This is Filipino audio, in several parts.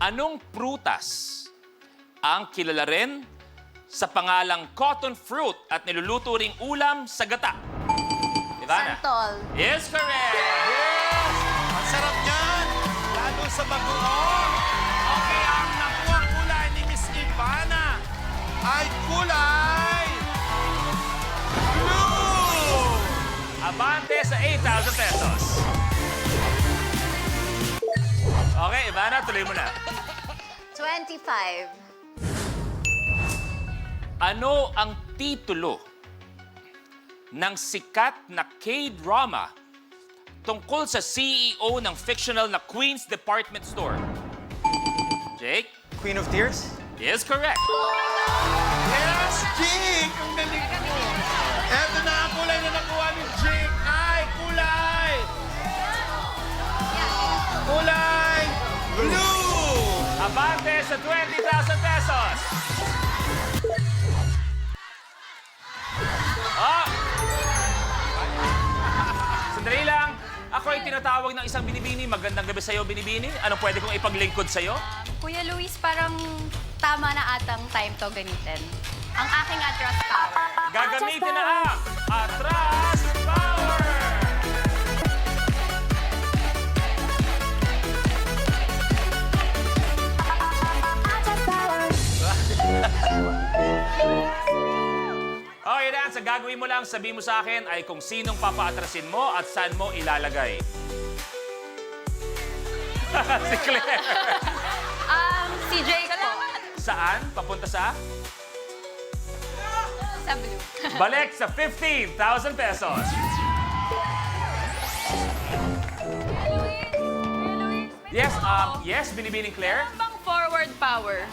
Anong prutas ang kilala rin sa pangalang cotton fruit at niluluto ring ulam sa gata? Ivana. Santol. Is correct! Yes! Ang sarap niyan! Lalo sa bagoong. Okay, ang nakuha kulay ni Miss Ivana ay kulay blue! Abante sa 8,000 pesos. Okay, Ivana, tuloy mo na. 25. Ano ang titulo ng sikat na K-drama tungkol sa CEO ng fictional na Queen's Department Store? Jake? Queen of Tears? Is correct. Yes, Jake! Ang galing mo! Eto na ang kulay na nakuha ni Jake ay kulay! Kulay blue! Abante sa 20,000 pesos. Oh! Sandali lang. Ako ay tinatawag ng isang binibini. Magandang gabi sa'yo, binibini. Anong pwede kong ipaglingkod sa'yo? Kuya Luis, parang tama na atang time to gamitin. Ang aking atras power. Gagamitin na ang Atras Power! Okay, Rans, ang gagawin mo lang, sabihin mo sa akin ay kung sinong papaatrasin mo at saan mo ilalagay. Si Claire. Si Jake po. Saan? Papunta sa? Sa blue. Balik sa 15,000 pesos. Yes, yes, binibining Claire. Bang forward power.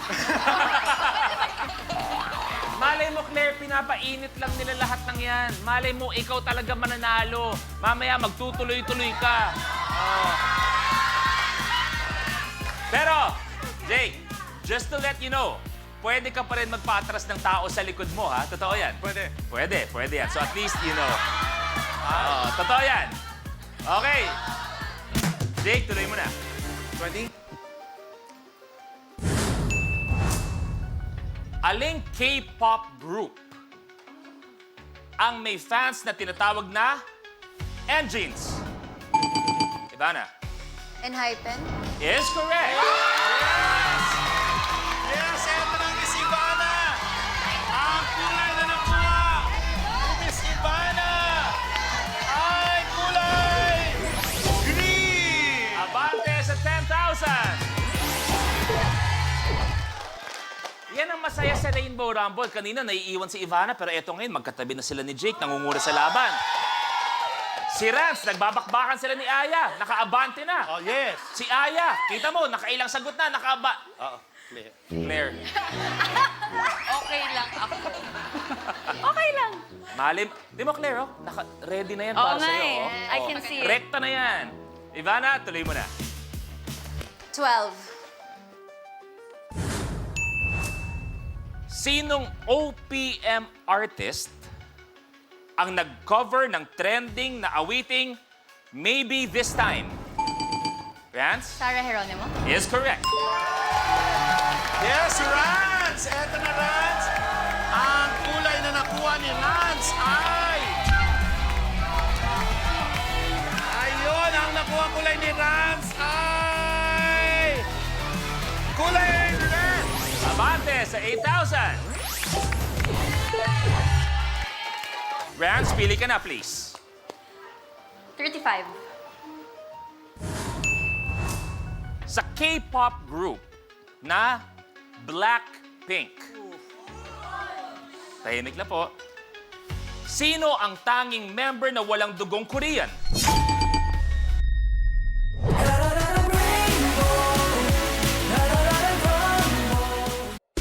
Malay mo, Claire, pinapainit lang nila lahat ng yan. Malay mo, ikaw talaga mananalo. Mamaya, magtutuloy-tuloy ka. Oh. Pero, Jake, just to let you know, pwede ka pa rin magpaatras ng tao sa likod mo, ha? Totoo yan? Pwede. Pwede yan. So at least, you know. Totoo yan. Okay. Jake, tuloy mo na. 20? Aling K-pop group ang may fans na tinatawag na Engines? Ivana. Enhypen. Is correct. Yes, eto na Miss Ivana! Ang kulay na nakuha ni Miss Ivana ay kulay green! Abante sa 10,000. Yan ang masaya sa Rainbow Rumble. Kanina naiiwan si Ivana, pero eto ngayon, magkatabi na sila ni Jake, nangunguna sa laban. Si Rance, nagbabakbakan sila ni Aya, nakaabante na. Oh, yes! Si Aya, kita mo, nakailang sagot na, Clear. Claire. Okay lang ako. Okay lang. Malim. Di mo, Claire, oh? Ready na yan Oo para nga sa'yo. eh. Oh. I can see it. Rekta na yan. Ivana, tuloy mo na. 12. Sinong OPM artist ang nag-cover ng trending na awiting Maybe This Time? Rance? Sarah Geronimo. Is correct. Yes, Rance! Eto na, Rance! Ang kulay na nakuha ni Rance ay... Ayun, ang nakuha kulay ni Rance ay... Kulay red! Abante sa 8,000. Rance, pili ka na, please. 35. Sa K-pop group na Blackpink. Tahimik na po. Sino ang tanging member na walang dugong Korean?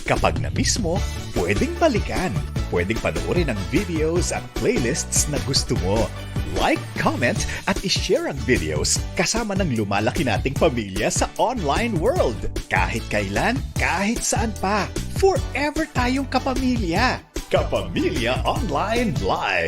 Kapag na-miss mo, pwedeng balikan. Pwedeng panoorin ang videos at playlists na gusto mo. Like, comment, at ishare ang videos kasama ng lumalaki nating pamilya sa online world. Kahit kailan, kahit saan pa. Forever tayong kapamilya. Kapamilya Online Live.